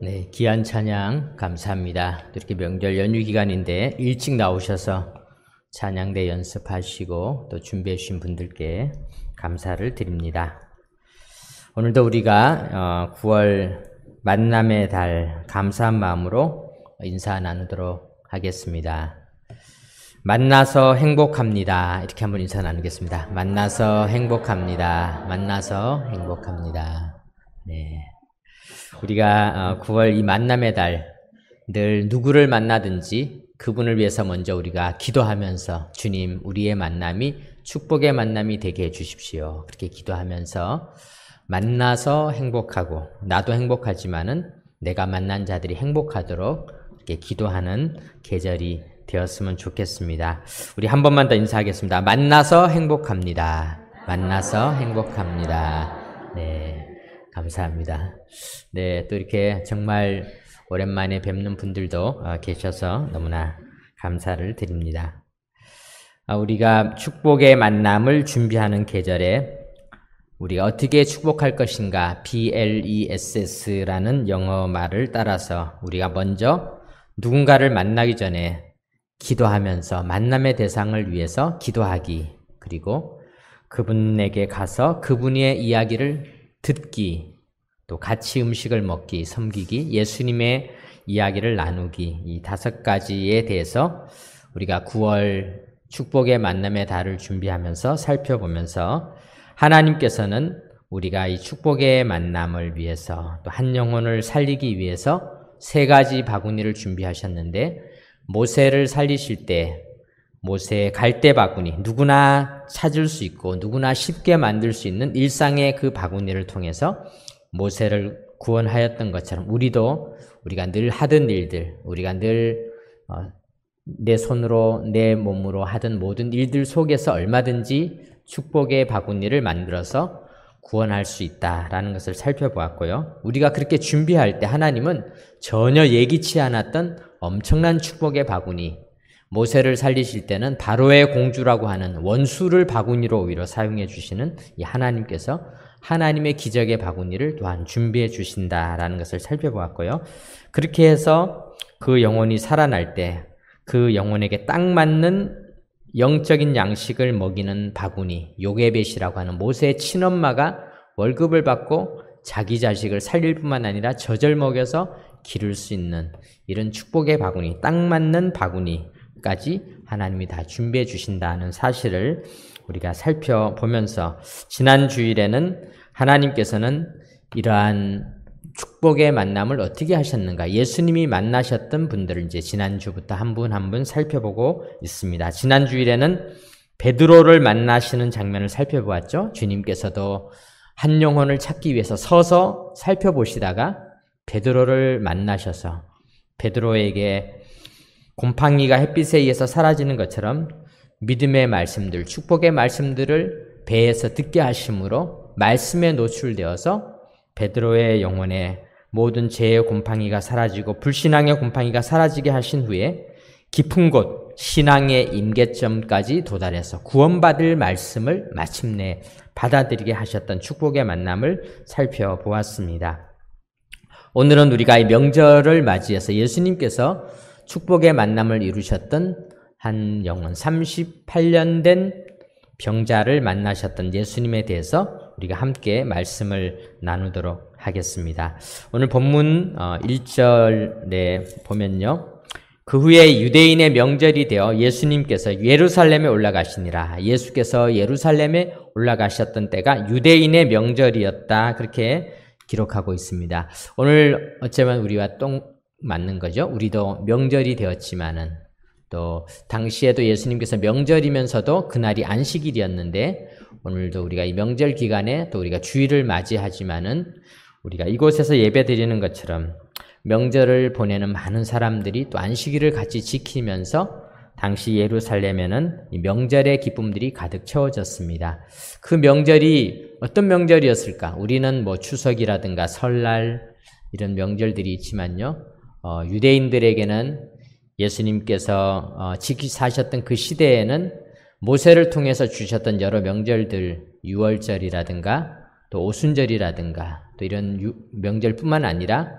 네, 귀한 찬양 감사합니다. 이렇게 명절 연휴 기간인데 일찍 나오셔서 찬양대 연습하시고 또 준비해 주신 분들께 감사를 드립니다. 오늘도 우리가 9월 만남의 달 감사한 마음으로 인사 나누도록 하겠습니다. 만나서 행복합니다. 이렇게 한번 인사 나누겠습니다. 만나서 행복합니다. 만나서 행복합니다. 네. 우리가 9월 이 만남의 달 늘 누구를 만나든지 그분을 위해서 먼저 우리가 기도하면서 주님 우리의 만남이 축복의 만남이 되게 해주십시오. 그렇게 기도하면서 만나서 행복하고 나도 행복하지만은 내가 만난 자들이 행복하도록 이렇게 기도하는 계절이 되었으면 좋겠습니다. 우리 한 번만 더 인사하겠습니다. 만나서 행복합니다. 만나서 행복합니다. 네. 감사합니다. 네, 또 이렇게 정말 오랜만에 뵙는 분들도 계셔서 너무나 감사를 드립니다. 우리가 축복의 만남을 준비하는 계절에 우리가 어떻게 축복할 것인가 BLESS라는 영어 말을 따라서 우리가 먼저 누군가를 만나기 전에 기도하면서 만남의 대상을 위해서 기도하기, 그리고 그분에게 가서 그분의 이야기를 듣기, 또 같이 음식을 먹기, 섬기기, 예수님의 이야기를 나누기, 이 5가지에 대해서 우리가 9월 축복의 만남의 달을 준비하면서 살펴보면서 하나님께서는 우리가 이 축복의 만남을 위해서 또 한 영혼을 살리기 위해서 3가지 바구니를 준비하셨는데 모세를 살리실 때 모세의 갈대 바구니, 누구나 찾을 수 있고 누구나 쉽게 만들 수 있는 일상의 그 바구니를 통해서 모세를 구원하였던 것처럼 우리가 늘 하던 일들, 우리가 늘 내 손으로 내 몸으로 하던 모든 일들 속에서 얼마든지 축복의 바구니를 만들어서 구원할 수 있다라는 것을 살펴보았고요. 우리가 그렇게 준비할 때 하나님은 전혀 예기치 않았던 엄청난 축복의 바구니, 모세를 살리실 때는 바로의 공주라고 하는 원수를 바구니로 오히려 사용해 주시는 이 하나님께서 하나님의 기적의 바구니를 또한 준비해 주신다라는 것을 살펴보았고요. 그렇게 해서 그 영혼이 살아날 때 그 영혼에게 딱 맞는 영적인 양식을 먹이는 바구니, 요게벳이라고 하는 모세의 친엄마가 월급을 받고 자기 자식을 살릴 뿐만 아니라 젖을 먹여서 기를 수 있는 이런 축복의 바구니, 딱 맞는 바구니까지 하나님이 다 준비해 주신다는 사실을 우리가 살펴보면서 지난 주일에는 하나님께서는 이러한 축복의 만남을 어떻게 하셨는가, 예수님이 만나셨던 분들을 이제 지난주부터 한 분 한 분 살펴보고 있습니다. 지난 주일에는 베드로를 만나시는 장면을 살펴보았죠. 주님께서도 한 영혼을 찾기 위해서 서서 살펴보시다가 베드로를 만나셔서 베드로에게 곰팡이가 햇빛에 의해서 사라지는 것처럼 믿음의 말씀들, 축복의 말씀들을 배에서 듣게 하심으로 말씀에 노출되어서 베드로의 영혼에 모든 죄의 곰팡이가 사라지고 불신앙의 곰팡이가 사라지게 하신 후에 깊은 곳 신앙의 임계점까지 도달해서 구원받을 말씀을 마침내 받아들이게 하셨던 축복의 만남을 살펴보았습니다. 오늘은 우리가 이 명절을 맞이해서 예수님께서 축복의 만남을 이루셨던 한 영혼, 38년 된 병자를 만나셨던 예수님에 대해서 우리가 함께 말씀을 나누도록 하겠습니다. 오늘 본문 1절에 보면요. 그 후에 유대인의 명절이 되어 예수님께서 예루살렘에 올라가시니라. 예수께서 예루살렘에 올라가셨던 때가 유대인의 명절이었다. 그렇게 기록하고 있습니다. 오늘 어쩌면 우리와 똥 맞는 거죠. 우리도 명절이 되었지만은 또 당시에도 예수님께서 명절이면서도 그날이 안식일이었는데 오늘도 우리가 이 명절 기간에 또 우리가 주일을 맞이하지만은 우리가 이곳에서 예배 드리는 것처럼 명절을 보내는 많은 사람들이 또 안식일을 같이 지키면서 당시 예루살렘에는 이 명절의 기쁨들이 가득 채워졌습니다. 그 명절이 어떤 명절이었을까? 우리는 뭐 추석이라든가 설날 이런 명절들이 있지만요. 유대인들에게는 예수님께서 사셨던 그 시대에는 모세를 통해서 주셨던 여러 명절들, 유월절이라든가 또 오순절이라든가 또 이런 명절뿐만 아니라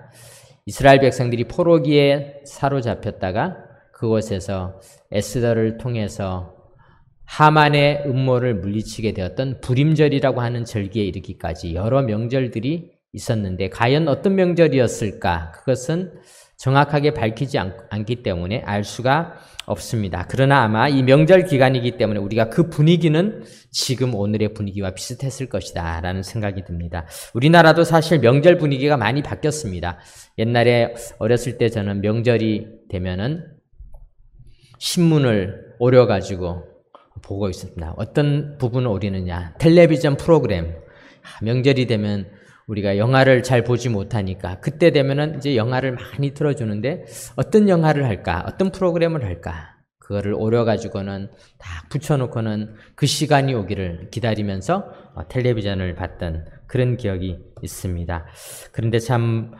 이스라엘 백성들이 포로기에 사로잡혔다가 그곳에서 에스더를 통해서 하만의 음모를 물리치게 되었던 불임절이라고 하는 절기에 이르기까지 여러 명절들이 있었는데 과연 어떤 명절이었을까? 그것은 정확하게 밝히지 않기 때문에 알 수가 없습니다. 그러나 아마 이 명절 기간이기 때문에 우리가 그 분위기는 지금 오늘의 분위기와 비슷했을 것이다 라는 생각이 듭니다. 우리나라도 사실 명절 분위기가 많이 바뀌었습니다. 옛날에 어렸을 때 저는 명절이 되면은 신문을 오려가지고 보고 있습니다. 어떤 부분을 오리느냐? 텔레비전 프로그램. 명절이 되면 우리가 영화를 잘 보지 못하니까 그때 되면은 이제 영화를 많이 틀어주는데 어떤 영화를 할까? 어떤 프로그램을 할까? 그거를 오려가지고는 다 붙여놓고는 그 시간이 오기를 기다리면서 텔레비전을 봤던 그런 기억이 있습니다. 그런데 참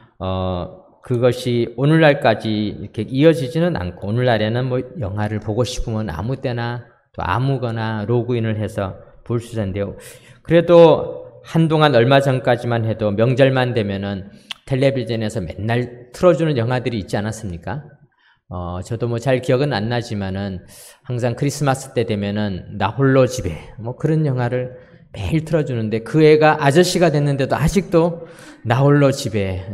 그것이 오늘날까지 이렇게 이어지지는 않고 오늘날에는 뭐 영화를 보고 싶으면 아무 때나 또 아무거나 로그인을 해서 볼 수 있는데요. 그래도 한동안 얼마 전까지만 해도 명절만 되면은 텔레비전에서 맨날 틀어주는 영화들이 있지 않았습니까? 저도 뭐 잘 기억은 안 나지만은 항상 크리스마스 때 되면은 나 홀로 집에 뭐 그런 영화를 매일 틀어주는데 그 애가 아저씨가 됐는데도 아직도 나 홀로 집에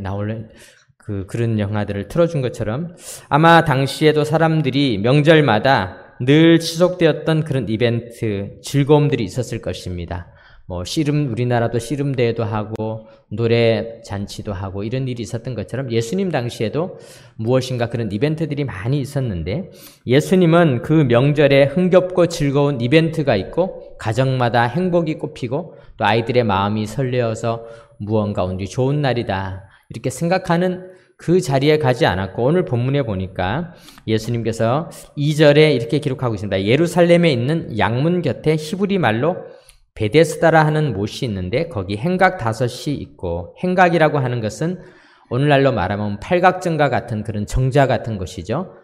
그런 영화들을 틀어준 것처럼 아마 당시에도 사람들이 명절마다 늘 지속되었던 그런 이벤트, 즐거움들이 있었을 것입니다. 뭐 우리나라도 씨름대회도 하고 노래 잔치도 하고 이런 일이 있었던 것처럼 예수님 당시에도 무엇인가 그런 이벤트들이 많이 있었는데 예수님은 그 명절에 흥겹고 즐거운 이벤트가 있고 가정마다 행복이 꽃피고 또 아이들의 마음이 설레어서 무언가 오늘이 좋은 날이다 이렇게 생각하는 그 자리에 가지 않았고 오늘 본문에 보니까 예수님께서 2절에 이렇게 기록하고 있습니다. 예루살렘에 있는 양문 곁에 히브리 말로 베데스다라 하는 못이 있는데 거기 행각 5이 있고 행각이라고 하는 것은 오늘날로 말하면 팔각정과 같은 그런 정자 같은 것이죠.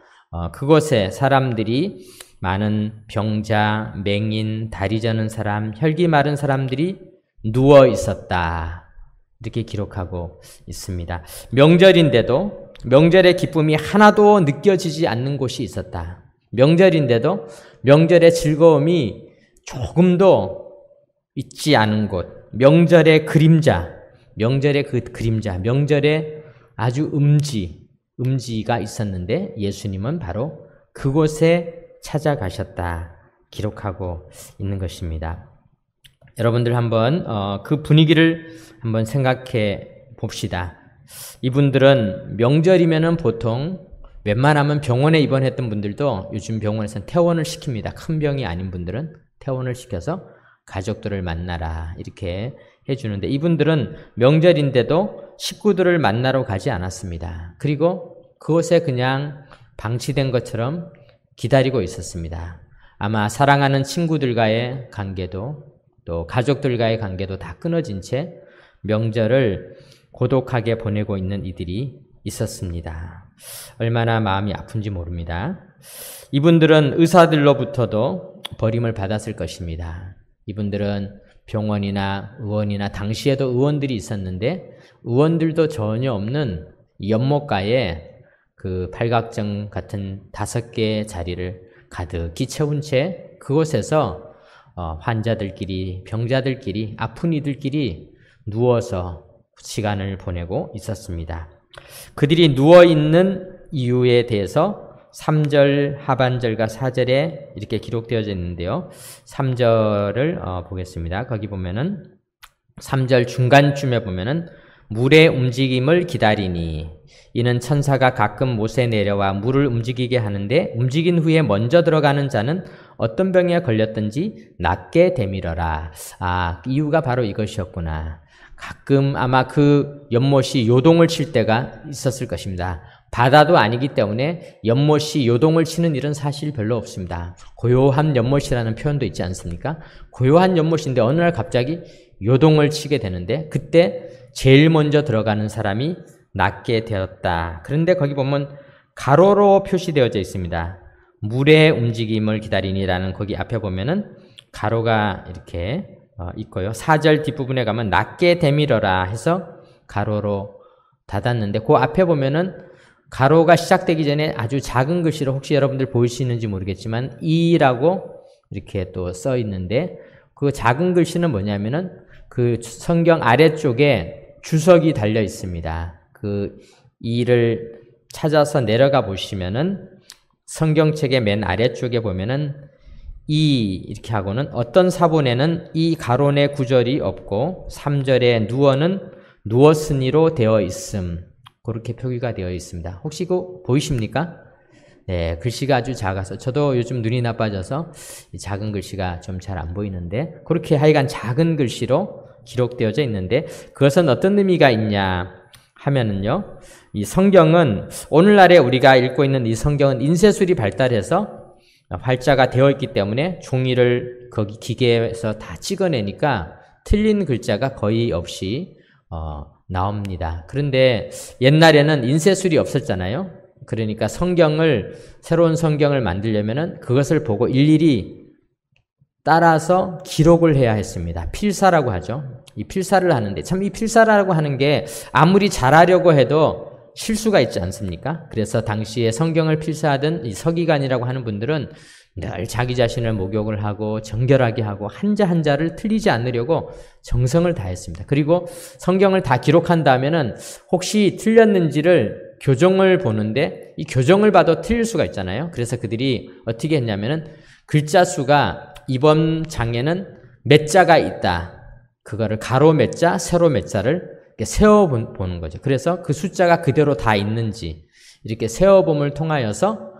그곳에 사람들이 많은 병자, 맹인, 다리 저는 사람, 혈기 마른 사람들이 누워 있었다. 이렇게 기록하고 있습니다. 명절인데도 명절의 기쁨이 하나도 느껴지지 않는 곳이 있었다. 명절인데도 명절의 즐거움이 조금도 있지 않은 곳, 명절의 그림자, 명절의 아주 음지가 있었는데 예수님은 바로 그곳에 찾아가셨다 기록하고 있는 것입니다. 여러분들 한번 그 분위기를 한번 생각해 봅시다. 이분들은 명절이면은 보통 웬만하면 병원에 입원했던 분들도 요즘 병원에서는 퇴원을 시킵니다. 큰 병이 아닌 분들은 퇴원을 시켜서 가족들을 만나라 이렇게 해주는데 이분들은 명절인데도 식구들을 만나러 가지 않았습니다. 그리고 그곳에 그냥 방치된 것처럼 기다리고 있었습니다. 아마 사랑하는 친구들과의 관계도 또 가족들과의 관계도 다 끊어진 채 명절을 고독하게 보내고 있는 이들이 있었습니다. 얼마나 마음이 아픈지 모릅니다. 이분들은 의사들로부터도 버림을 받았을 것입니다. 이분들은 병원이나 의원이나 당시에도 의원들이 있었는데 의원들도 전혀 없는 연못가에 그 팔각정 같은 5개의 자리를 가득히 채운 채 그곳에서 환자들끼리 병자들끼리 아픈 이들끼리 누워서 시간을 보내고 있었습니다. 그들이 누워있는 이유에 대해서 3절 하반절과 4절에 이렇게 기록되어져 있는데요. 3절을 보겠습니다. 거기 보면은 3절 중간쯤에 보면은 물의 움직임을 기다리니 이는 천사가 가끔 못에 내려와 물을 움직이게 하는데 움직인 후에 먼저 들어가는 자는 어떤 병에 걸렸든지 낫게 되밀어라. 이유가 바로 이것이었구나. 가끔 아마 그 연못이 요동을 칠 때가 있었을 것입니다. 바다도 아니기 때문에 연못이 요동을 치는 일은 사실 별로 없습니다. 고요한 연못이라는 표현도 있지 않습니까? 고요한 연못인데 어느 날 갑자기 요동을 치게 되는데 그때 제일 먼저 들어가는 사람이 낫게 되었다. 그런데 거기 보면 가로로 표시되어져 있습니다. 물의 움직임을 기다리니라는 거기 앞에 보면은 가로가 이렇게 있고요. 4절 뒷부분에 가면 낫게 되밀어라 해서 가로로 닫았는데 그 앞에 보면은 가로가 시작되기 전에 아주 작은 글씨로 혹시 여러분들 보이시는지 모르겠지만 E라고 이렇게 또 써 있는데 그 작은 글씨는 뭐냐면은 그 성경 아래쪽에 주석이 달려 있습니다. 그 E를 찾아서 내려가 보시면은 성경책의 맨 아래쪽에 보면은 E 이렇게 하고는 어떤 사본에는 이 가론의 구절이 없고 3절에 누워는 누웠으니로 되어 있음. 그렇게 표기가 되어 있습니다. 혹시 그거 보이십니까? 네, 글씨가 아주 작아서 저도 요즘 눈이 나빠져서 이 작은 글씨가 좀 잘 안 보이는데 그렇게 하여간 작은 글씨로 기록되어져 있는데 그것은 어떤 의미가 있냐 하면은요. 이 성경은 오늘날에 우리가 읽고 있는 이 성경은 인쇄술이 발달해서 활자가 되어 있기 때문에 종이를 거기 기계에서 다 찍어내니까 틀린 글자가 거의 없이 나옵니다. 그런데 옛날에는 인쇄술이 없었잖아요. 그러니까 새로운 성경을 만들려면은 그것을 보고 일일이 따라서 기록을 해야 했습니다. 필사라고 하죠. 이 필사를 하는데 참 이 필사라고 하는 게 아무리 잘하려고 해도 실수가 있지 않습니까? 그래서 당시에 성경을 필사하던 이 서기관이라고 하는 분들은 늘 자기 자신을 목욕을 하고 정결하게 하고 한자 한자를 틀리지 않으려고 정성을 다했습니다. 그리고 성경을 다 기록한 다음에는 혹시 틀렸는지를 교정을 보는데 이 교정을 봐도 틀릴 수가 있잖아요. 그래서 그들이 어떻게 했냐면은 글자 수가 이번 장에는 몇 자가 있다. 그거를 가로 몇 자, 세로 몇 자를 세어보는 거죠. 그래서 그 숫자가 그대로 다 있는지 이렇게 세어봄을 통하여서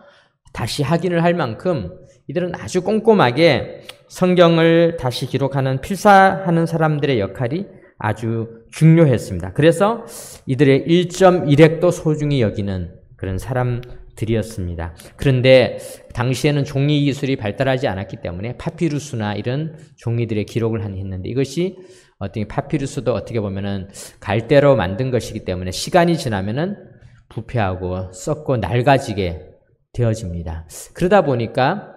다시 확인을 할 만큼 이들은 아주 꼼꼼하게 성경을 다시 기록하는 필사하는 사람들의 역할이 아주 중요했습니다. 그래서 이들의 1.1획도 소중히 여기는 그런 사람들이었습니다. 그런데 당시에는 종이 기술이 발달하지 않았기 때문에 파피루스나 이런 종이들의 기록을 했는데 이것이 어떻게 파피루스도 어떻게 보면은 갈대로 만든 것이기 때문에 시간이 지나면은 부패하고 썩고 낡아지게 되어집니다. 그러다 보니까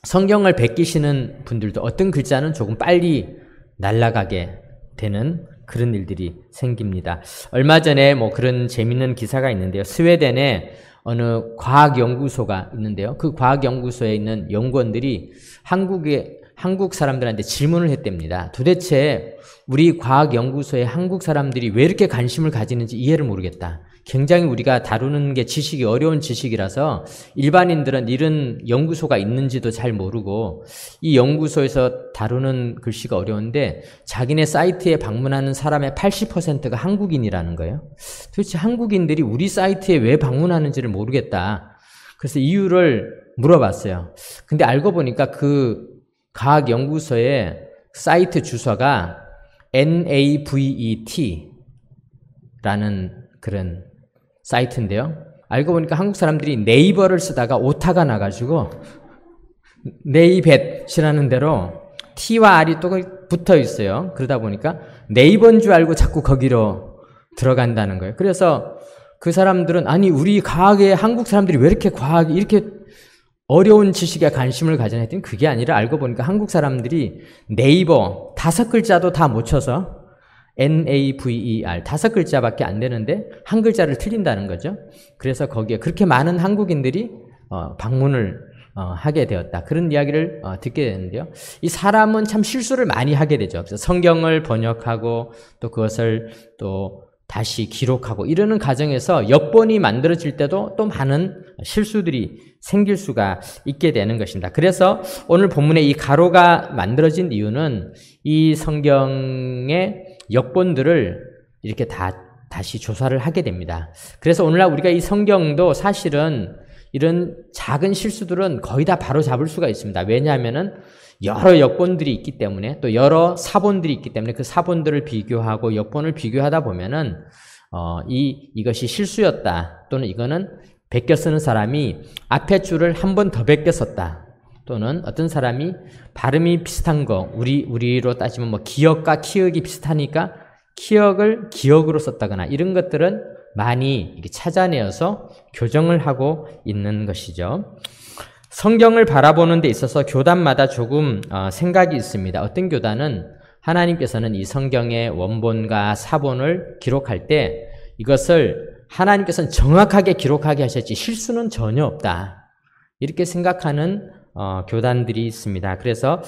성경을 베끼시는 분들도 어떤 글자는 조금 빨리 날아가게 되는 그런 일들이 생깁니다. 얼마 전에 그런 재밌는 기사가 있는데요. 스웨덴에 어느 과학연구소가 있는데요. 그 과학연구소에 있는 연구원들이 한국 사람들한테 질문을 했답니다. 도대체 우리 과학연구소에 한국 사람들이 왜 이렇게 관심을 가지는지 이해를 모르겠다. 굉장히 우리가 다루는 게 지식이 어려운 지식이라서 일반인들은 이런 연구소가 있는지도 잘 모르고 이 연구소에서 다루는 글씨가 어려운데 자기네 사이트에 방문하는 사람의 80%가 한국인이라는 거예요. 도대체 한국인들이 우리 사이트에 왜 방문하는지를 모르겠다. 그래서 이유를 물어봤어요. 근데 알고 보니까 그 과학연구소의 사이트 주소가 NAVET라는 그런 사이트인데요. 알고 보니까 한국 사람들이 네이버를 쓰다가 오타가 나가지고 네이벳이라는 대로 T와 R이 또 붙어 있어요. 그러다 보니까 네이버인 줄 알고 자꾸 거기로 들어간다는 거예요. 그래서 그 사람들은 아니 우리 과학에 한국 사람들이 왜 이렇게 과학이 이렇게 어려운 지식에 관심을 가지나 했더니 그게 아니라 알고 보니까 한국 사람들이 네이버 5글자도 다 못 쳐서 NAVER 5글자밖에 안 되는데 한 글자를 틀린다는 거죠. 그래서 거기에 그렇게 많은 한국인들이 방문을 하게 되었다. 그런 이야기를 듣게 되는데요. 이 사람은 참 실수를 많이 하게 되죠. 그래서 성경을 번역하고 또 그것을 또 다시 기록하고 이러는 과정에서 역본이 만들어질 때도 또 많은 실수들이 생길 수가 있게 되는 것입니다. 그래서 오늘 본문의 이 가로가 만들어진 이유는 이 성경의 역본들을 이렇게 다시 조사를 하게 됩니다. 그래서 오늘날 우리가 이 성경도 사실은 이런 작은 실수들은 거의 다 바로 잡을 수가 있습니다. 왜냐하면은 여러 역본들이 있기 때문에 또 여러 사본들이 있기 때문에 그 사본들을 비교하고 역본을 비교하다 보면은 이것이 실수였다 또는 이거는 베껴 쓰는 사람이 앞에 줄을 한 번 더 베껴 썼다 또는 어떤 사람이 발음이 비슷한 거 우리로 따지면 기역과 키읔이 비슷하니까 키역을 기역으로 썼다거나 이런 것들은 많이 이렇게 찾아내어서 교정을 하고 있는 것이죠. 성경을 바라보는 데 있어서 교단마다 조금 생각이 있습니다. 어떤 교단은 하나님께서는 이 성경의 원본과 사본을 기록할 때 이것을 하나님께서는 정확하게 기록하게 하셨지 실수는 전혀 없다. 이렇게 생각하는 교단들이 있습니다. 그래서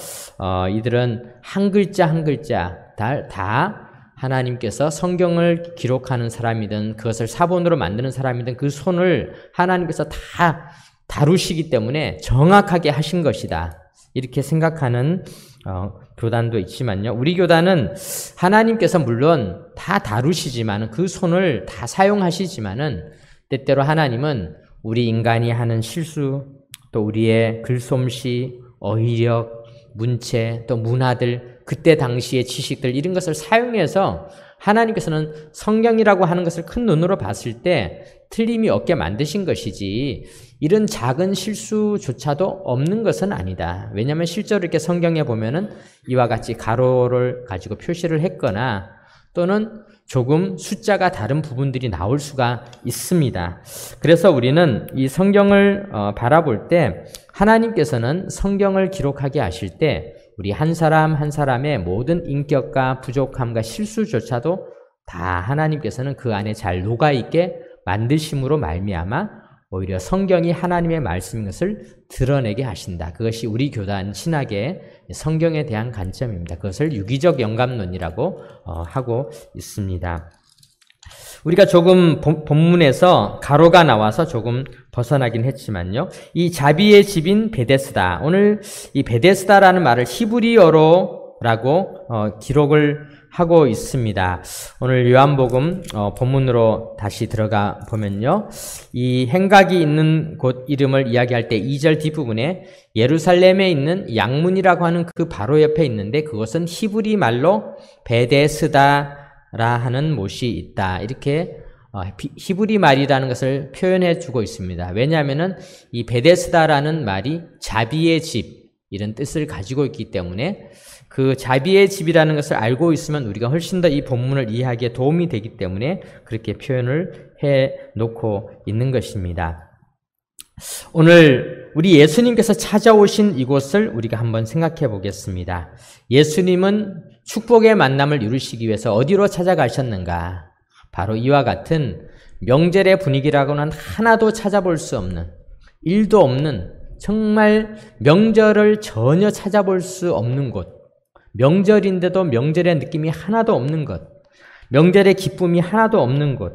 이들은 한 글자 한 글자 다 하나님께서 성경을 기록하는 사람이든 그것을 사본으로 만드는 사람이든 그 손을 하나님께서 다 다루시기 때문에 정확하게 하신 것이다. 이렇게 생각하는 교단도 있지만요. 우리 교단은 하나님께서 물론 다 다루시지만 그 손을 다 사용하시지만은 때때로 하나님은 우리 인간이 하는 실수, 또 우리의 글솜씨, 어휘력, 문체, 또 문화들, 그때 당시의 지식들 이런 것을 사용해서 하나님께서는 성경이라고 하는 것을 큰 눈으로 봤을 때 틀림이 없게 만드신 것이지 이런 작은 실수조차도 없는 것은 아니다. 왜냐하면 실제로 이렇게 성경에 보면은 이와 같이 가로를 가지고 표시를 했거나 또는 조금 숫자가 다른 부분들이 나올 수가 있습니다. 그래서 우리는 이 성경을 바라볼 때 하나님께서는 성경을 기록하게 하실 때 우리 한 사람 한 사람의 모든 인격과 부족함과 실수조차도 다 하나님께서는 그 안에 잘 녹아있게 만드심으로 말미암아 오히려 성경이 하나님의 말씀인 것을 드러내게 하신다. 그것이 우리 교단 신학의 성경에 대한 관점입니다. 그것을 유기적 영감론이라고 하고 있습니다. 우리가 조금 본문에서 가로가 나와서 조금 벗어나긴 했지만요. 이 자비의 집인 베데스다. 오늘 이 베데스다라는 말을 히브리어로라고 기록을 하고 있습니다. 오늘 요한복음 본문으로 다시 들어가 보면요. 이 행각이 있는 곳 이름을 이야기할 때 2절 뒷부분에 예루살렘에 있는 양문이라고 하는 그 바로 옆에 있는데 그것은 히브리 말로 베데스다라 하는 못이 있다. 이렇게 히브리 말이라는 것을 표현해 주고 있습니다. 왜냐하면은 이 베데스다라는 말이 자비의 집 이런 뜻을 가지고 있기 때문에 그 자비의 집이라는 것을 알고 있으면 우리가 훨씬 더 이 본문을 이해하기에 도움이 되기 때문에 그렇게 표현을 해 놓고 있는 것입니다. 오늘 우리 예수님께서 찾아오신 이곳을 우리가 한번 생각해 보겠습니다. 예수님은 축복의 만남을 이루시기 위해서 어디로 찾아가셨는가? 바로 이와 같은 명절의 분위기라고는 하나도 찾아볼 수 없는, 일도 없는, 정말 명절을 전혀 찾아볼 수 없는 곳, 명절인데도 명절의 느낌이 하나도 없는 것, 명절의 기쁨이 하나도 없는 곳,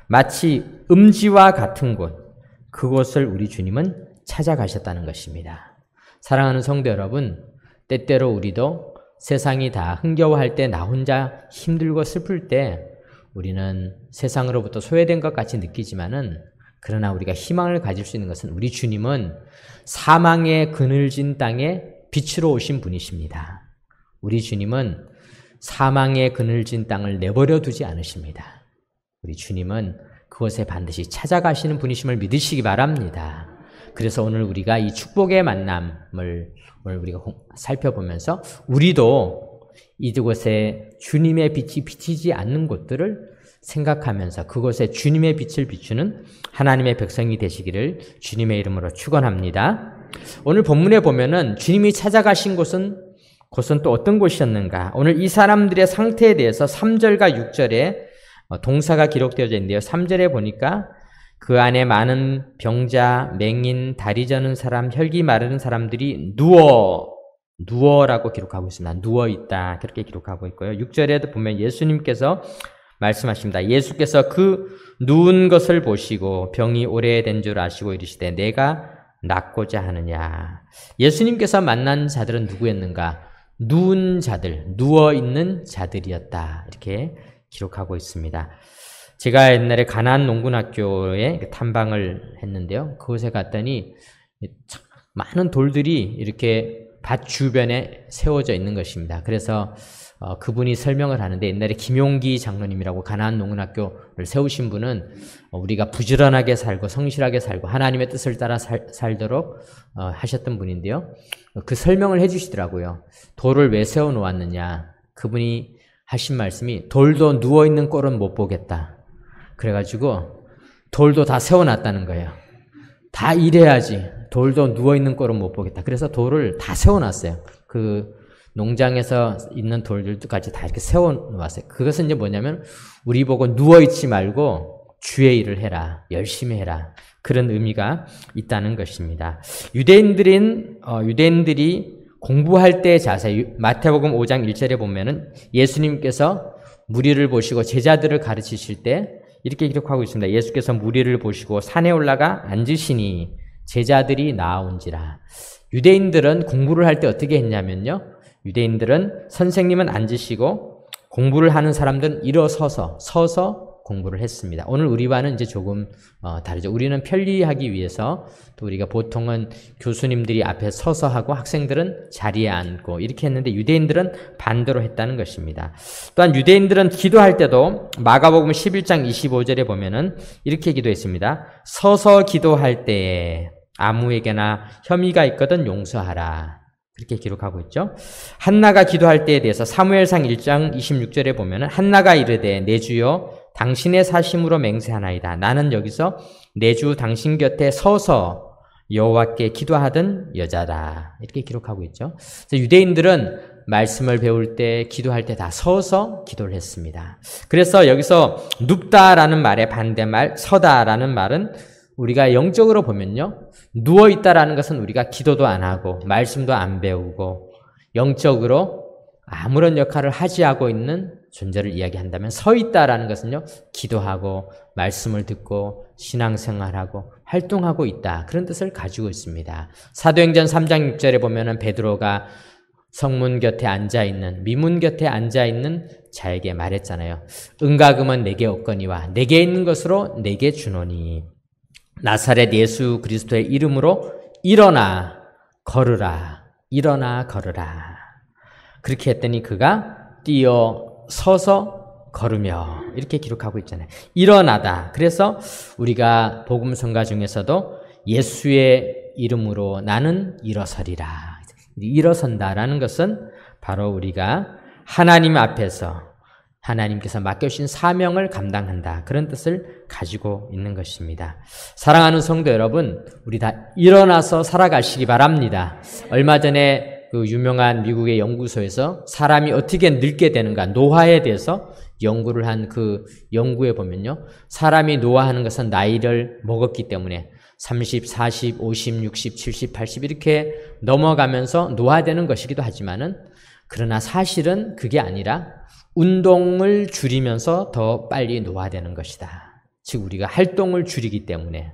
마치 음지와 같은 곳, 그곳을 우리 주님은 찾아가셨다는 것입니다. 사랑하는 성도 여러분, 때때로 우리도 세상이 다 흥겨워할 때 나 혼자 힘들고 슬플 때 우리는 세상으로부터 소외된 것 같이 느끼지만은 그러나 우리가 희망을 가질 수 있는 것은 우리 주님은 사망의 그늘진 땅에 빛으로 오신 분이십니다. 우리 주님은 사망의 그늘진 땅을 내버려 두지 않으십니다. 우리 주님은 그곳에 반드시 찾아가시는 분이심을 믿으시기 바랍니다. 그래서 오늘 우리가 이 축복의 만남을 오늘 우리가 살펴보면서 우리도 이곳에 주님의 빛이 비치지 않는 곳들을 생각하면서 그곳에 주님의 빛을 비추는 하나님의 백성이 되시기를 주님의 이름으로 축원합니다. 오늘 본문에 보면은 주님이 찾아가신 곳은 또 어떤 곳이었는가? 오늘 이 사람들의 상태에 대해서 3절과 6절에 동사가 기록되어져 있는데요. 3절에 보니까 그 안에 많은 병자, 맹인, 다리 저는 사람, 혈기 마르는 사람들이 누워라고 기록하고 있습니다. 누워있다. 그렇게 기록하고 있고요. 6절에도 보면 예수님께서 말씀하십니다. 예수께서 그 누운 것을 보시고 병이 오래된 줄 아시고 이르시되 내가 낫고자 하느냐. 예수님께서 만난 자들은 누구였는가? 누운 자들, 누워있는 자들이었다. 이렇게 기록하고 있습니다. 제가 옛날에 가나안 농군학교에 탐방을 했는데요. 그곳에 갔더니 많은 돌들이 이렇게 밭 주변에 세워져 있는 것입니다. 그래서 그분이 설명을 하는데 옛날에 김용기 장로님이라고 가나안 농군학교를 세우신 분은 우리가 부지런하게 살고 성실하게 살고 하나님의 뜻을 따라 살도록 하셨던 분인데요. 그 설명을 해주시더라고요. 돌을 왜 세워놓았느냐. 그분이 하신 말씀이 돌도 누워있는 꼴은 못 보겠다. 그래가지고 돌도 다 세워놨다는 거예요. 다 일해야지. 돌도 누워있는 꼴은 못 보겠다. 그래서 돌을 다 세워놨어요. 그 농장에서 있는 돌들까지 다 이렇게 세워놓았어요. 그것은 이제 뭐냐면 우리 보고 누워있지 말고 주의 일을 해라. 열심히 해라. 그런 의미가 있다는 것입니다. 유대인들이 공부할 때의 자세, 마태복음 5장 1절에 보면은 예수님께서 무리를 보시고 제자들을 가르치실 때 이렇게 기록하고 있습니다. 예수께서 무리를 보시고 산에 올라가 앉으시니 제자들이 나아온지라. 유대인들은 공부를 할 때 어떻게 했냐면요. 유대인들은 선생님은 앉으시고 공부를 하는 사람들은 서서 공부를 했습니다. 오늘 우리와는 이제 조금 다르죠. 우리는 편리하기 위해서 또 우리가 보통은 교수님들이 앞에 서서 하고 학생들은 자리에 앉고 이렇게 했는데 유대인들은 반대로 했다는 것입니다. 또한 유대인들은 기도할 때도 마가복음 11장 25절에 보면은 이렇게 기도했습니다. 서서 기도할 때에 아무에게나 혐의가 있거든 용서하라. 그렇게 기록하고 있죠. 한나가 기도할 때에 대해서 사무엘상 1장 26절에 보면은 한나가 이르되 내 주여 당신의 사심으로 맹세하나이다. 나는 여기서 내 주 당신 곁에 서서 여호와께 기도하던 여자다. 이렇게 기록하고 있죠. 그래서 유대인들은 말씀을 배울 때 기도할 때 다 서서 기도를 했습니다. 그래서 여기서 눕다라는 말의 반대말 서다라는 말은 우리가 영적으로 보면요. 누워있다라는 것은 우리가 기도도 안 하고 말씀도 안 배우고 영적으로 아무런 역할을 하지 않고 있는 존재를 이야기한다면 서 있다라는 것은요. 기도하고 말씀을 듣고 신앙생활하고 활동하고 있다. 그런 뜻을 가지고 있습니다. 사도행전 3장 6절에 보면은 베드로가 성문 곁에 앉아있는 미문 곁에 앉아있는 자에게 말했잖아요. 은과 금은 내게 없거니와 내게 있는 것으로 내게 주노니 나사렛 예수 그리스도의 이름으로 일어나 걸으라. 일어나 걸으라. 그렇게 했더니 그가 뛰어 서서 걸으며 이렇게 기록하고 있잖아요. 일어나다. 그래서 우리가 복음 성가 중에서도 예수의 이름으로 나는 일어서리라. 일어선다라는 것은 바로 우리가 하나님 앞에서 하나님께서 맡겨주신 사명을 감당한다. 그런 뜻을 가지고 있는 것입니다. 사랑하는 성도 여러분, 우리 다 일어나서 살아가시기 바랍니다. 얼마 전에 그 유명한 미국의 연구소에서 사람이 어떻게 늙게 되는가, 노화에 대해서 연구를 한 그 연구에 보면요. 사람이 노화하는 것은 나이를 먹었기 때문에 30, 40, 50, 60, 70, 80 이렇게 넘어가면서 노화되는 것이기도 하지만은 그러나 사실은 그게 아니라 운동을 줄이면서 더 빨리 노화되는 것이다. 즉 우리가 활동을 줄이기 때문에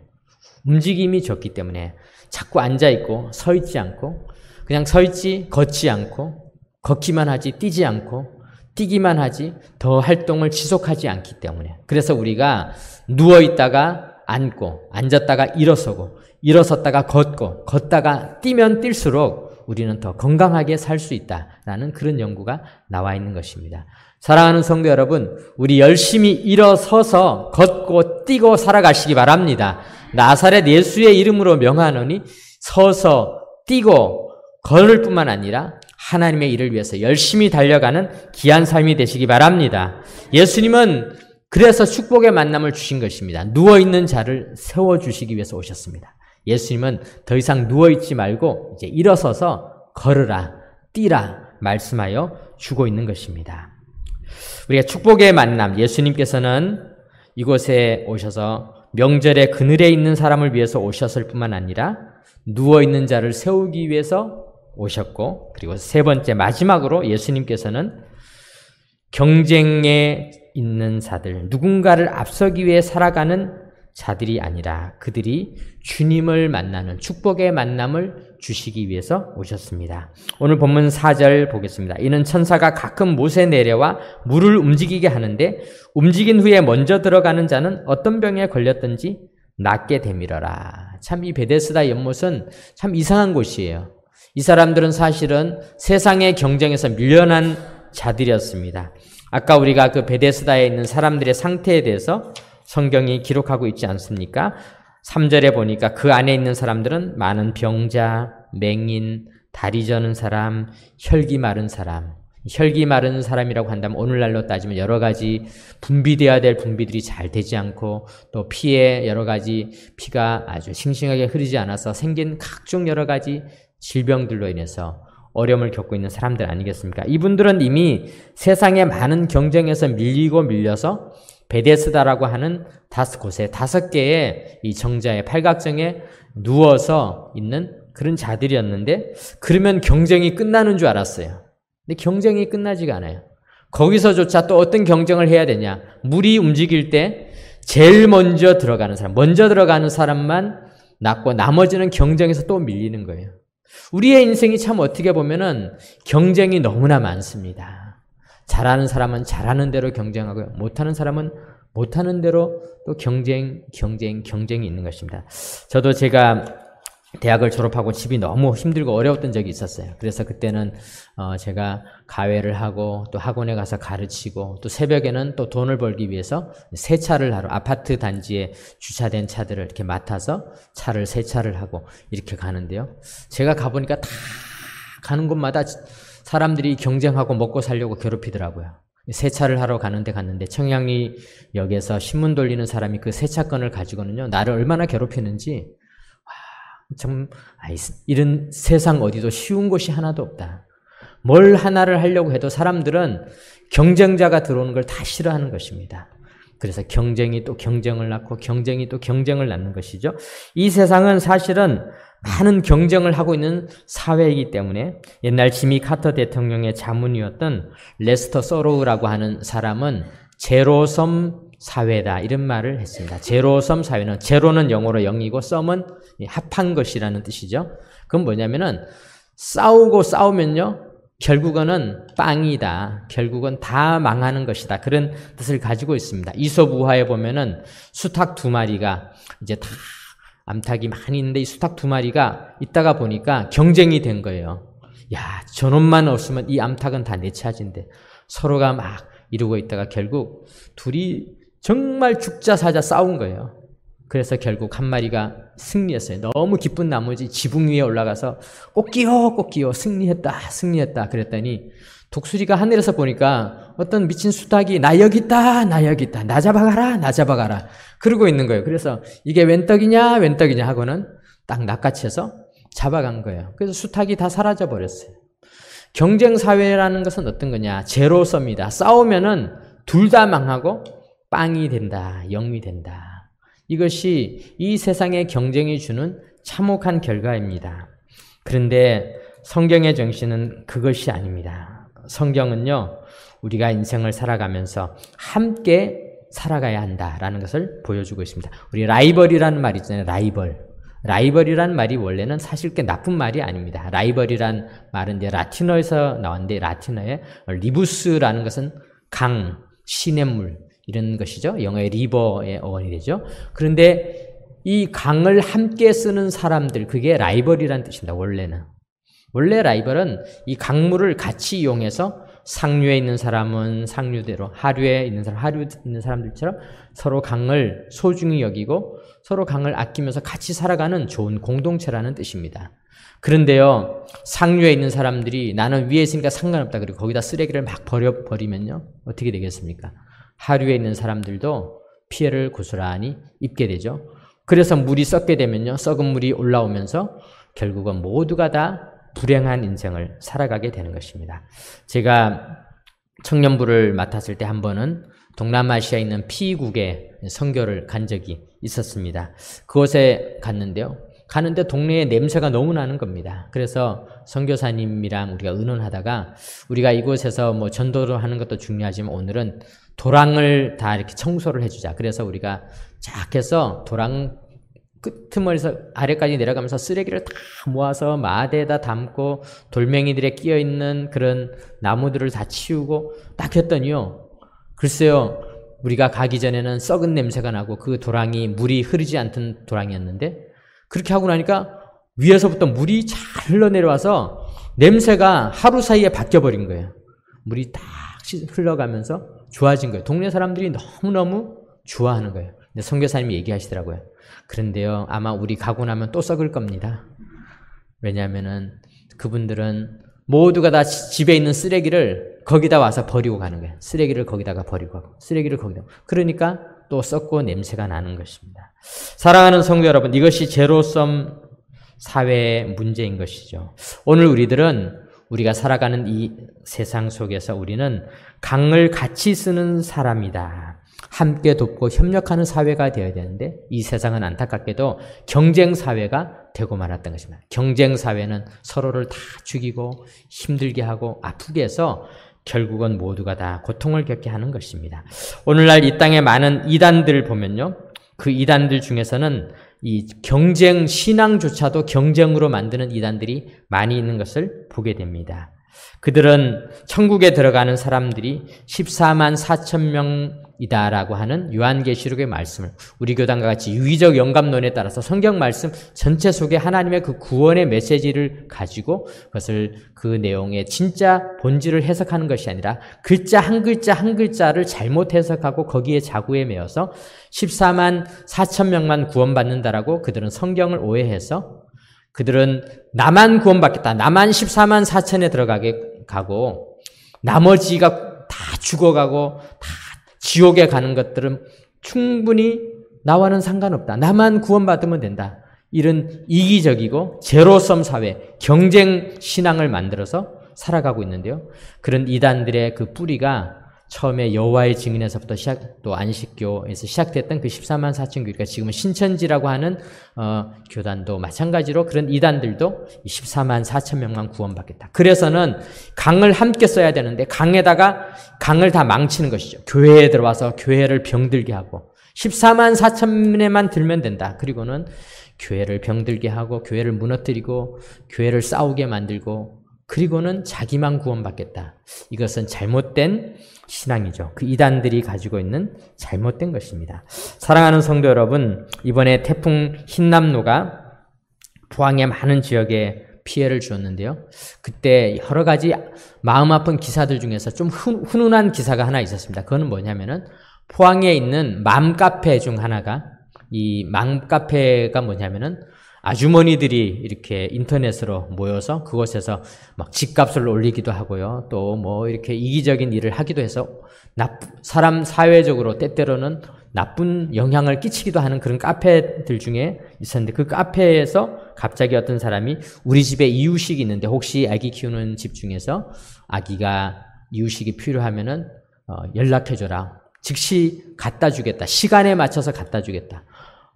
움직임이 적기 때문에 자꾸 앉아있고 서있지 않고 그냥 서있지 걷지 않고 걷기만 하지 뛰지 않고 뛰기만 하지 더 활동을 지속하지 않기 때문에 그래서 우리가 누워있다가 앉고 앉았다가 일어서고 일어섰다가 걷고 걷다가 뛰면 뛸수록 우리는 더 건강하게 살 수 있다라는 그런 연구가 나와 있는 것입니다. 사랑하는 성도 여러분, 우리 열심히 일어서서 걷고 뛰고 살아가시기 바랍니다. 나사렛 예수의 이름으로 명하노니 서서 뛰고 걸을 뿐만 아니라 하나님의 일을 위해서 열심히 달려가는 귀한 삶이 되시기 바랍니다. 예수님은 그래서 축복의 만남을 주신 것입니다. 누워있는 자를 세워주시기 위해서 오셨습니다. 예수님은 더 이상 누워있지 말고 이제 일어서서 걸으라, 뛰라 말씀하여 주고 있는 것입니다. 우리가 축복의 만남, 예수님께서는 이곳에 오셔서 명절에 그늘에 있는 사람을 위해서 오셨을 뿐만 아니라 누워있는 자를 세우기 위해서 오셨고, 그리고 세 번째 마지막으로 예수님께서는 경쟁에 있는 자들, 누군가를 앞서기 위해 살아가는 자들이 아니라 그들이 주님을 만나는 축복의 만남을 주시기 위해서 오셨습니다. 오늘 본문 4절 보겠습니다. 이는 천사가 가끔 못에 내려와 물을 움직이게 하는데 움직인 후에 먼저 들어가는 자는 어떤 병에 걸렸든지 낫게 되밀어라. 참 이 베데스다 연못은 참 이상한 곳이에요. 이 사람들은 사실은 세상의 경쟁에서 밀려난 자들이었습니다. 아까 우리가 그 베데스다에 있는 사람들의 상태에 대해서 성경이 기록하고 있지 않습니까? 3절에 보니까 그 안에 있는 사람들은 많은 병자, 맹인, 다리 저는 사람, 혈기 마른 사람. 혈기 마른 사람이라고 한다면 오늘날로 따지면 여러 가지 분비되어야 될 분비들이 잘 되지 않고 또 피에 여러 가지 피가 아주 싱싱하게 흐르지 않아서 생긴 각종 여러 가지 질병들로 인해서 어려움을 겪고 있는 사람들 아니겠습니까? 이분들은 이미 세상의 많은 경쟁에서 밀려서 베데스다라고 하는 5곳에 5개의 이 정자의 팔각정에 누워서 있는 그런 자들이었는데, 그러면 경쟁이 끝나는 줄 알았어요. 근데 경쟁이 끝나지가 않아요. 거기서조차 또 어떤 경쟁을 해야 되냐. 물이 움직일 때 제일 먼저 들어가는 사람만 낫고 나머지는 경쟁에서 또 밀리는 거예요. 우리의 인생이 참 어떻게 보면은 경쟁이 너무나 많습니다. 잘하는 사람은 잘하는 대로 경쟁하고요. 못하는 사람은 못하는 대로 또 경쟁이 있는 것입니다. 저도 제가 대학을 졸업하고 집이 너무 힘들고 어려웠던 적이 있었어요. 그래서 그때는 제가 가회를 하고 또 학원에 가서 가르치고 또 새벽에는 또 돈을 벌기 위해서 세차를 하러 아파트 단지에 주차된 차들을 이렇게 맡아서 세차를 하고 이렇게 가는데요. 제가 가보니까 다 가는 곳마다 사람들이 경쟁하고 먹고 살려고 괴롭히더라고요. 세차를 하러 갔는데 청량리역에서 신문 돌리는 사람이 그 세차건을 가지고는요, 나를 얼마나 괴롭히는지, 이런 세상 어디도 쉬운 곳이 하나도 없다. 뭘 하나를 하려고 해도 사람들은 경쟁자가 들어오는 걸 다 싫어하는 것입니다. 그래서 경쟁이 또 경쟁을 낳고 경쟁이 또 경쟁을 낳는 것이죠. 이 세상은 사실은 많은 경쟁을 하고 있는 사회이기 때문에 옛날 지미 카터 대통령의 자문이었던 레스터 서로우라고 하는 사람은 제로섬 사회다 이런 말을 했습니다. 제로섬 사회는, 제로는 영어로 0이고 썸은 합한 것이라는 뜻이죠. 그건 뭐냐면은 싸우면요 결국은 빵이다. 결국은 다 망하는 것이다. 그런 뜻을 가지고 있습니다. 이솝 우화에 보면은 수탉 2마리가 이제 다 암탉이 많이 있는데 이 수탉 2마리가 있다가 보니까 경쟁이 된 거예요. 야, 저놈만 없으면 이 암탉은 다 내 차지인데 서로가 막 이러고 있다가 결국 둘이 정말 죽자 사자 싸운 거예요. 그래서 결국 한 마리가 승리했어요. 너무 기쁜 나머지 지붕 위에 올라가서 꽃기요 승리했다 그랬더니 독수리가 하늘에서 보니까 어떤 미친 수탉이 나 여기 있다 나 잡아가라 그러고 있는 거예요. 그래서 이게 웬 떡이냐 하고는 딱 낚아채서 잡아간 거예요. 그래서 수탉이 다 사라져 버렸어요. 경쟁 사회라는 것은 어떤 거냐, 제로섬이다. 싸우면은 둘 다 망하고 빵이 된다, 0이 된다. 이것이 이 세상의 경쟁이 주는 참혹한 결과입니다. 그런데 성경의 정신은 그것이 아닙니다. 성경은요, 우리가 인생을 살아가면서 함께 살아가야 한다라는 것을 보여주고 있습니다. 우리 라이벌이라는 말 있잖아요. 라이벌이라는 말이 원래는 사실 꽤 나쁜 말이 아닙니다. 라이벌이란 말은 이제 라틴어에서 나왔는데, 라틴어에 리부스라는 것은 강, 시냇물 이런 것이죠. 영어의 리버의 어원이 되죠. 그런데 이 강을 함께 쓰는 사람들, 그게 라이벌이라는 뜻입니다. 원래 라이벌은 이 강물을 같이 이용해서 상류에 있는 사람은 상류대로, 하류에 있는 사람들처럼 서로 강을 소중히 여기고 서로 강을 아끼면서 같이 살아가는 좋은 공동체라는 뜻입니다. 그런데요, 상류에 있는 사람들이 나는 위에 있으니까 상관없다 그리고 거기다 쓰레기를 막 버리면요, 어떻게 되겠습니까? 하류에 있는 사람들도 피해를 고스란히 입게 되죠. 그래서 물이 썩게 되면요, 썩은 물이 올라오면서 결국은 모두가 다 불행한 인생을 살아가게 되는 것입니다. 제가 청년부를 맡았을 때 한 번은 동남아시아에 있는 P국에 선교를 간 적이 있었습니다. 그곳에 가는데 동네에 냄새가 너무 나는 겁니다. 그래서 선교사님이랑 우리가 의논하다가 우리가 이곳에서 뭐 전도를 하는 것도 중요하지만 오늘은 도랑을 다 이렇게 청소를 해주자. 그래서 우리가 쫙 해서 도랑 끄트머리에서 아래까지 내려가면서 쓰레기를 다 모아서 마대에다 담고 돌멩이들에 끼어있는 그런 나무들을 다 치우고 딱 했더니요, 글쎄요, 우리가 가기 전에는 썩은 냄새가 나고 그 도랑이 물이 흐르지 않던 도랑이었는데 그렇게 하고 나니까 위에서부터 물이 잘 흘러내려와서 냄새가 하루 사이에 바뀌어버린 거예요. 물이 딱 흘러가면서 좋아진 거예요. 동네 사람들이 너무너무 좋아하는 거예요. 근데 선교사님이 얘기하시더라고요. 그런데요, 아마 우리 가고 나면 또 썩을 겁니다. 왜냐하면은 그분들은 모두가 다 집에 있는 쓰레기를 거기다 와서 버리고 가는 거예요. 쓰레기를 거기다가 버리고 가고 쓰레기를 거기다. 그러니까 또 썩고 냄새가 나는 것입니다. 사랑하는 성도 여러분, 이것이 제로섬 사회의 문제인 것이죠. 오늘 우리들은 우리가 살아가는 이 세상 속에서 우리는 강을 같이 쓰는 사람이다. 함께 돕고 협력하는 사회가 되어야 되는데 이 세상은 안타깝게도 경쟁 사회가 되고 말았던 것입니다. 경쟁 사회는 서로를 다 죽이고 힘들게 하고 아프게 해서 결국은 모두가 다 고통을 겪게 하는 것입니다. 오늘날 이 땅에 많은 이단들을 보면요. 그 이단들 중에서는 이 경쟁 신앙조차도 경쟁으로 만드는 이단들이 많이 있는 것을 보게 됩니다. 그들은 천국에 들어가는 사람들이 14만 4천 명이다라고 하는 요한계시록의 말씀을 우리 교단과 같이 유기적 영감론에 따라서 성경 말씀 전체 속에 하나님의 그 구원의 메시지를 가지고 그것을 그 내용의 진짜 본질을 해석하는 것이 아니라 글자 한 글자 한 글자를 잘못 해석하고 거기에 자구에 매어서 14만 4천 명만 구원받는다라고 그들은 성경을 오해해서 그들은 나만 구원받겠다. 나만 14만 4천에 들어가게 가고 나머지가 다 죽어가고 다 지옥에 가는 것들은 충분히 나와는 상관없다. 나만 구원받으면 된다. 이런 이기적이고 제로섬 사회, 경쟁 신앙을 만들어서 살아가고 있는데요. 그런 이단들의 그 뿌리가 처음에 여호와의 증인에서부터 또 안식교에서 시작됐던 그 14만 4천 교회가 지금은 신천지라고 하는 교단도 마찬가지로 그런 이단들도 14만 4천 명만 구원받겠다. 그래서는 강을 함께 써야 되는데 강에다가 강을 다 망치는 것이죠. 교회에 들어와서 교회를 병들게 하고 14만 4천에만 들면 된다. 그리고는 교회를 병들게 하고 교회를 무너뜨리고 교회를 싸우게 만들고 그리고는 자기만 구원받겠다. 이것은 잘못된 신앙이죠. 그 이단들이 가지고 있는 잘못된 것입니다. 사랑하는 성도 여러분, 이번에 태풍 흰남노가 포항의 많은 지역에 피해를 주었는데요. 그때 여러 가지 마음 아픈 기사들 중에서 좀 훈훈한 기사가 하나 있었습니다. 그거는 뭐냐면은 포항에 있는 맘카페 중 하나가 이 맘카페가 뭐냐면은 아주머니들이 이렇게 인터넷으로 모여서 그곳에서 막 집값을 올리기도 하고요. 또 뭐 이렇게 이기적인 일을 하기도 해서 사람 사회적으로 때때로는 나쁜 영향을 끼치기도 하는 그런 카페들 중에 있었는데 그 카페에서 갑자기 어떤 사람이 우리 집에 이유식이 있는데 혹시 아기 키우는 집 중에서 아기가 이유식이 필요하면은 연락해줘라. 즉시 갖다 주겠다. 시간에 맞춰서 갖다 주겠다.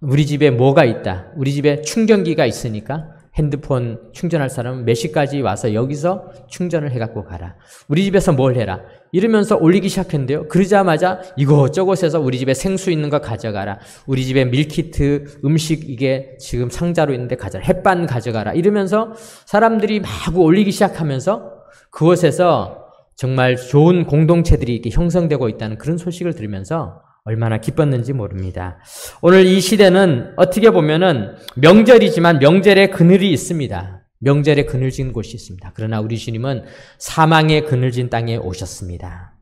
우리 집에 뭐가 있다. 우리 집에 충전기가 있으니까 핸드폰 충전할 사람은 몇 시까지 와서 여기서 충전을 해갖고 가라. 우리 집에서 뭘 해라. 이러면서 올리기 시작했는데요. 그러자마자 이곳저곳에서 우리 집에 생수 있는 거 가져가라. 우리 집에 밀키트 음식 이게 지금 상자로 있는데 가져라. 햇반 가져가라. 이러면서 사람들이 마구 올리기 시작하면서 그곳에서 정말 좋은 공동체들이 이렇게 형성되고 있다는 그런 소식을 들으면서 얼마나 기뻤는지 모릅니다. 오늘 이 시대는 어떻게 보면은 명절이지만 명절에 그늘이 있습니다. 명절에 그늘진 곳이 있습니다. 그러나 우리 주님은 사망의 그늘진 땅에 오셨습니다.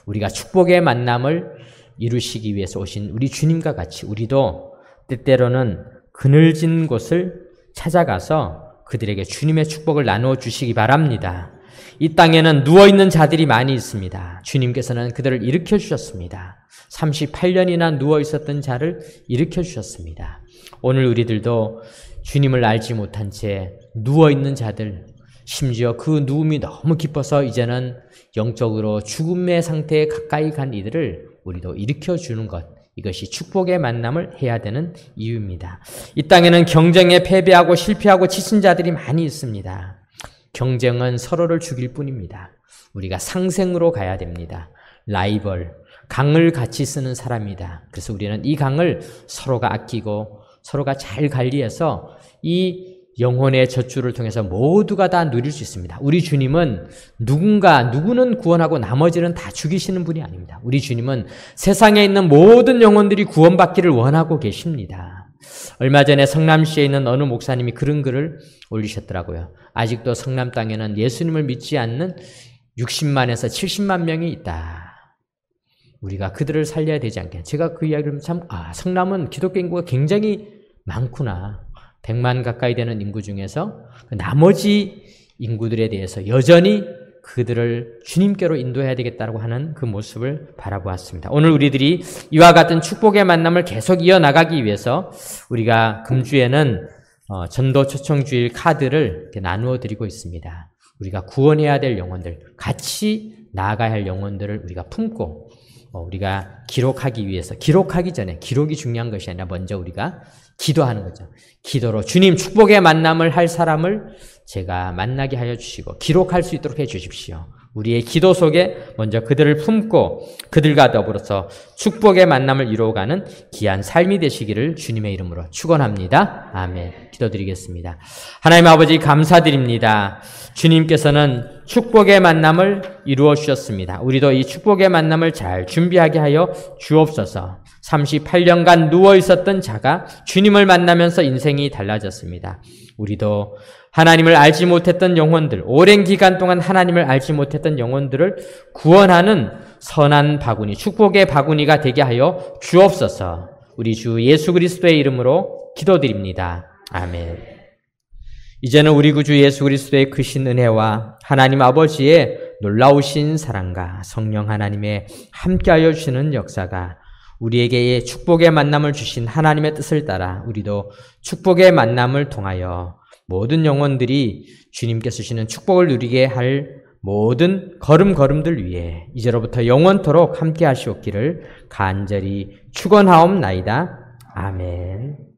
우리가 축복의 만남을 이루시기 위해서 오신 우리 주님과 같이 우리도 때때로는 그늘진 곳을 찾아가서 그들에게 주님의 축복을 나누어 주시기 바랍니다. 이 땅에는 누워있는 자들이 많이 있습니다. 주님께서는 그들을 일으켜 주셨습니다. 38년이나 누워있었던 자를 일으켜 주셨습니다. 오늘 우리들도 주님을 알지 못한 채 누워있는 자들, 심지어 그 누움이 너무 깊어서 이제는 영적으로 죽음의 상태에 가까이 간 이들을 우리도 일으켜 주는 것, 이것이 축복의 만남을 해야 되는 이유입니다. 이 땅에는 경쟁에 패배하고 실패하고 지친 자들이 많이 있습니다. 경쟁은 서로를 죽일 뿐입니다. 우리가 상생으로 가야 됩니다. 라이벌, 강을 같이 쓰는 사람이다. 그래서 우리는 이 강을 서로가 아끼고 서로가 잘 관리해서 이 영혼의 젖줄을 통해서 모두가 다 누릴 수 있습니다. 우리 주님은 누구는 구원하고 나머지는 다 죽이시는 분이 아닙니다. 우리 주님은 세상에 있는 모든 영혼들이 구원받기를 원하고 계십니다. 얼마 전에 성남시에 있는 어느 목사님이 그런 글을 올리셨더라고요. 아직도 성남 땅에는 예수님을 믿지 않는 60만에서 70만 명이 있다. 우리가 그들을 살려야 되지 않겠냐. 제가 그 이야기를 성남은 기독교 인구가 굉장히 많구나. 100만 가까이 되는 인구 중에서 나머지 인구들에 대해서 여전히 그들을 주님께로 인도해야 되겠다고 하는 그 모습을 바라보았습니다. 오늘 우리들이 이와 같은 축복의 만남을 계속 이어나가기 위해서 우리가 금주에는 전도 초청주일 카드를 이렇게 나누어 드리고 있습니다. 우리가 구원해야 될 영혼들, 같이 나아가야 할 영혼들을 우리가 품고 우리가 기록하기 위해서, 기록하기 전에 기록이 중요한 것이 아니라 먼저 우리가 기도하는 거죠. 기도로 주님 축복의 만남을 할 사람을 제가 만나게 하여 주시고 기록할 수 있도록 해 주십시오. 우리의 기도 속에 먼저 그들을 품고 그들과 더불어서 축복의 만남을 이루어가는 귀한 삶이 되시기를 주님의 이름으로 축원합니다. 아멘. 기도드리겠습니다. 하나님 아버지 감사드립니다. 주님께서는 축복의 만남을 이루어 주셨습니다. 우리도 이 축복의 만남을 잘 준비하게 하여 주옵소서. 38년간 누워 있었던 자가 주님을 만나면서 인생이 달라졌습니다. 우리도 하나님을 알지 못했던 영혼들, 오랜 기간 동안 하나님을 알지 못했던 영혼들을 구원하는 선한 바구니, 축복의 바구니가 되게 하여 주옵소서. 우리 주 예수 그리스도의 이름으로 기도드립니다. 아멘. 이제는 우리 구주 예수 그리스도의 크신 은혜와 하나님 아버지의 놀라우신 사랑과 성령 하나님의 함께하여 주시는 역사가 우리에게 축복의 만남을 주신 하나님의 뜻을 따라 우리도 축복의 만남을 통하여 모든 영혼들이 주님께서 주시는 축복을 누리게 할 모든 걸음걸음들 위해 이제로부터 영원토록 함께 하시옵기를 간절히 축원하옵나이다. 아멘.